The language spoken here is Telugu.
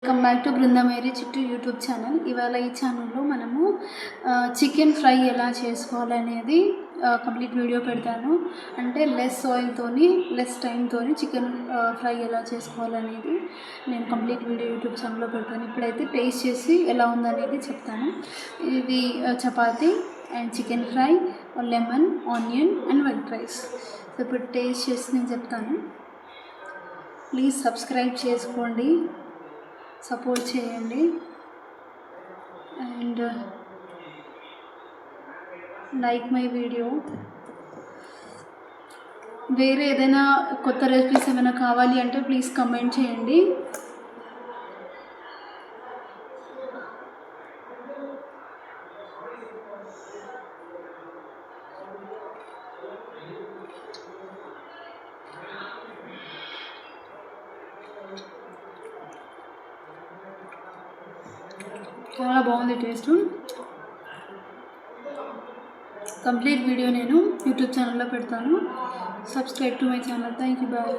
వెల్కమ్ బ్యాక్ టు బృందా మేరీ చిట్టు యూట్యూబ్ ఛానల్. ఇవాళ ఈ ఛానల్లో మనము చికెన్ ఫ్రై ఎలా చేసుకోవాలనేది కంప్లీట్ వీడియో పెడతాను. అంటే లెస్ ఆయిల్తోని లెస్ టైంతోని చికెన్ ఫ్రై ఎలా చేసుకోవాలనేది నేను కంప్లీట్ వీడియో యూట్యూబ్ ఛానల్లో పెడతాను. ఇప్పుడైతే టేస్ట్ చేసి ఎలా ఉందనేది చెప్తాను. ఇది chapati and chicken fry, lemon, onion and white rice. So ఇప్పుడు టేస్ట్ చేసి నేను చెప్తాను. ప్లీజ్ సబ్స్క్రైబ్ చేసుకోండి, సపోర్ట్ చేయండి అండ్ లైక్ మై వీడియో. వేరే ఏదైనా కొత్త రెసిపీస్ ఏమైనా కావాలి అంటే ప్లీజ్ కమెంట్ చేయండి. చాలా బాగుంది టేస్ట్. కంప్లీట్ వీడియో నేను యూట్యూబ్ ఛానల్లో పెడతాను. Subscribe to my channel. Thank you. Bye.